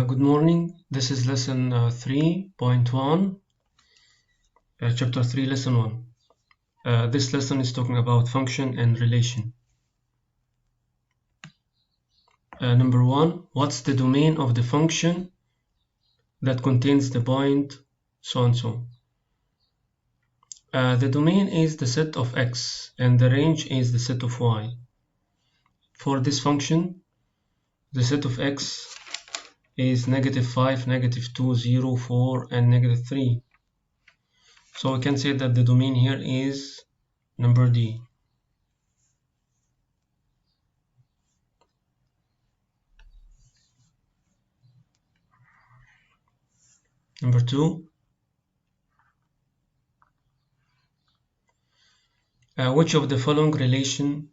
Good morning. This is lesson 3.1, chapter 3, lesson 1. This lesson is talking about function and relation. Number 1, what's the domain of the function that contains the point so and so? The domain is the set of x and the range is the set of y. For this function, the set of x is -5, -2, 0, 4, and -3. So we can say that the domain here is number D. Number 2, which of the following relation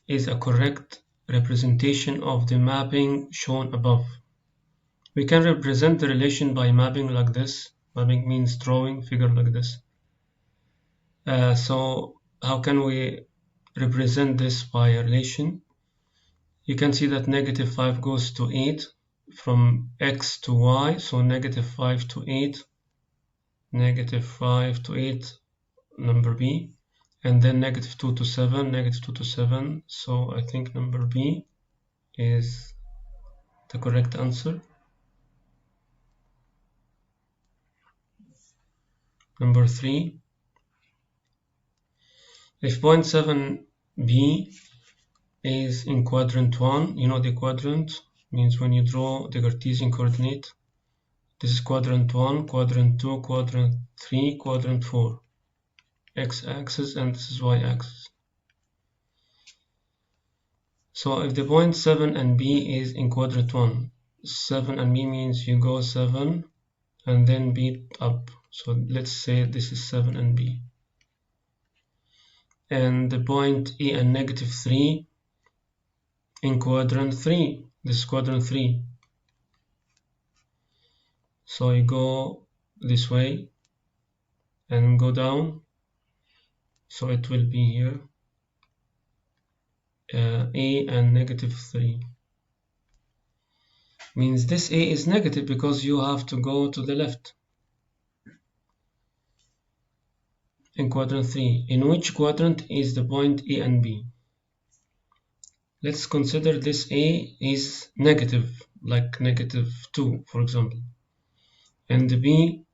is a correct representation of the mapping shown above? We can represent the relation by mapping like this. Mapping means drawing figure like this. So how can we represent this by a relation? You can see that -5 goes to 8 from x to y, so -5 to 8, -5 to 8, number B, and then -2 to 7, -2 to 7, so I think number B is the correct answer. Number 3, if point 7B is in quadrant 1, you know the quadrant means when you draw the Cartesian coordinate, this is quadrant 1, quadrant 2, quadrant 3, quadrant 4, x-axis, and this is y-axis. So if the point 7 and B is in quadrant 1, 7 and B means you go 7 and then B up. So let's say this is 7 and B. And the point E and -3 in quadrant 3. This is quadrant 3. So you go this way and go down. So it will be here A and -3. Means this A is negative because you have to go to the left. In quadrant 3, in which quadrant is the point A and B? Let's consider this A is negative, like -2, for example. And the B,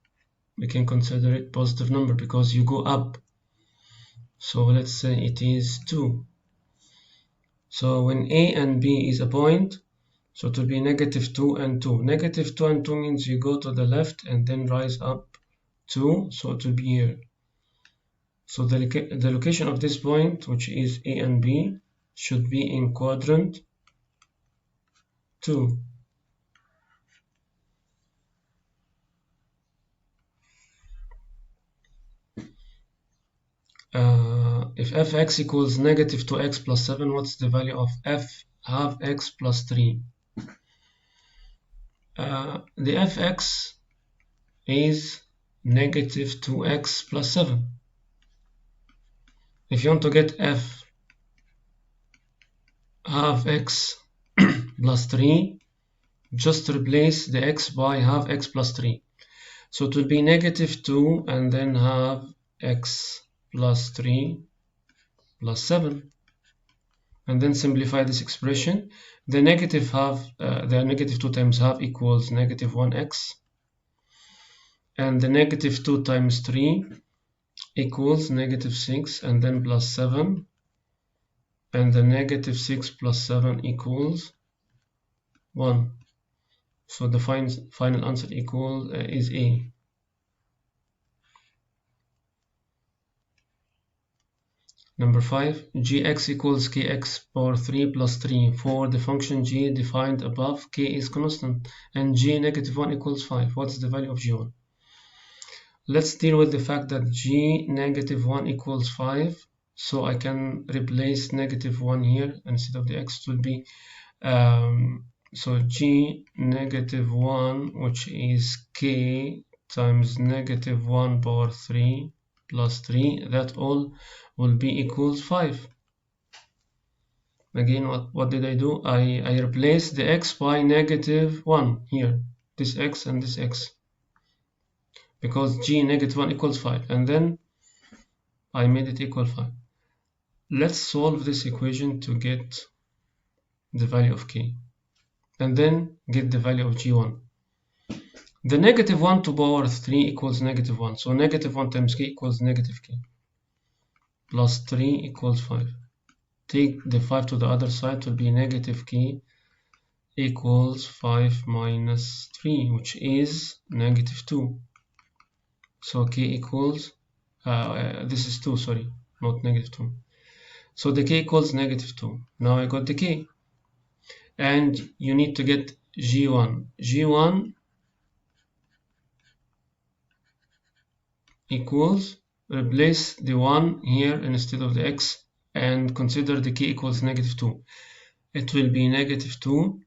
we can consider it positive number because you go up. So let's say it is 2. So when A and B is a point, so it will be -2 and 2. -2 and 2 means you go to the left and then rise up 2, so it will be here. So the location of this point, which is A and B, should be in quadrant 2. If fx equals -2x plus 7, what's the value of f half x plus 3? The fx is -2x plus 7. If you want to get f half x plus 3, just replace the x by half x plus 3. So it will be -2 and then half x plus 3 plus 7. And then simplify this expression. The -2 times half equals -1x. And the -2 times 3 equals -6 and then plus 7. And the -6 plus 7 equals 1. So the final answer is A. Number 5, gx equals kx power 3 plus 3. For the function g defined above, k is constant and g -1 equals 5. What's the value of g1? Let's deal with the fact that g -1 equals 5. So I can replace -1 here instead of the x. It will be so g -1, which is k times -1 power 3 plus 3, that all will be equals 5. Again, what did I do? I replace the x by -1 here. this x and this x, because g negative 1 equals 5, and then I made it equal 5. Let's solve this equation to get the value of k, and then get the value of g1. The negative 1 to power 3 equals negative 1, so negative 1 times k equals negative k, plus 3 equals 5. Take the 5 to the other side, will be negative k equals 5 minus 3, which is negative 2. So k equals, this is 2, sorry, not negative 2. So the k equals negative 2. Now I got the k. And you need to get g1. g1 equals, replace the 1 here instead of the x, and consider the k equals negative 2. It will be negative 2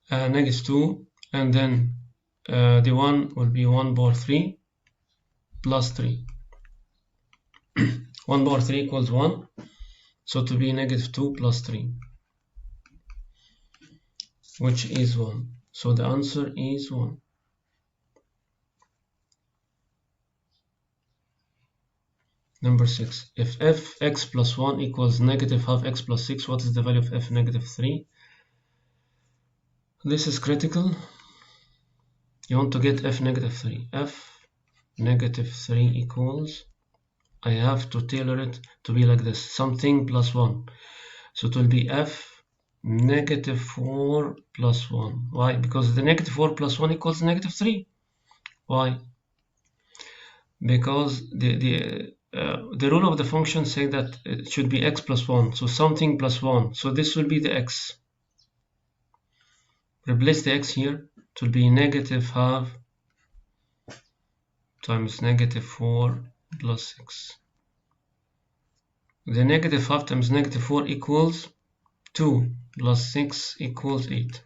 negative 2, and then the 1 will be 1 power 3 plus 3. 1 power 3 equals 1, so to be negative 2 plus 3, which is 1. So the answer is 1. Number 6. If fx plus 1 equals negative half x plus 6, what is the value of f negative 3? This is critical. You want to get f negative 3. F negative 3 equals, I have to tailor it to be like this, something plus 1. So it will be f negative 4 plus 1. Why? Because the negative 4 plus 1 equals negative 3. Why? Because the rule of the function say that it should be x plus 1. So something plus 1. So this will be the x. Replace the x here. It will be negative half times negative 4 plus 6. The negative half times negative 4 equals 2 plus 6 equals 8.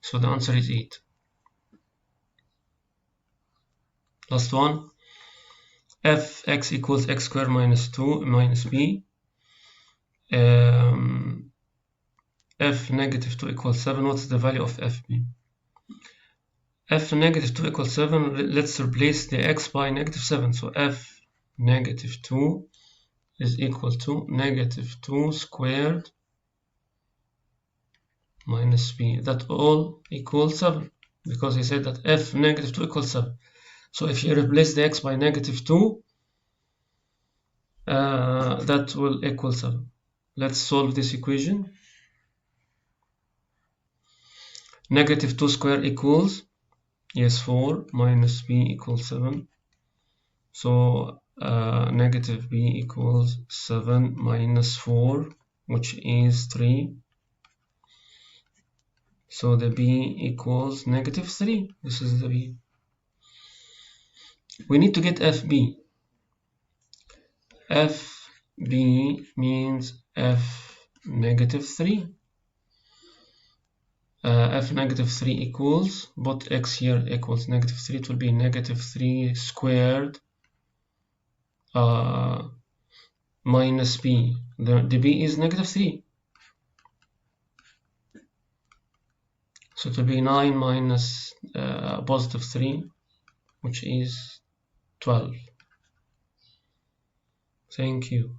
So the answer is 8. Last one. Fx equals x squared minus 2 minus b. F negative 2 equals 7. What's the value of fb? F negative 2 equals 7. Let's replace the x by negative 7. So f negative 2 is equal to negative 2 squared minus b. That all equals 7, because he said that f negative 2 equals 7. So if you replace the x by negative 2, that will equal 7. Let's solve this equation. Negative 2 squared equals, yes, 4 minus b equals 7. So negative b equals 7 minus 4, which is 3. So the b equals negative 3. This is the b. We need to get fb. fb means f negative 3. F negative 3 equals, put x here equals negative 3. It will be negative 3 squared minus b. The b is negative 3. So it will be 9 minus positive 3, which is 12. Thank you.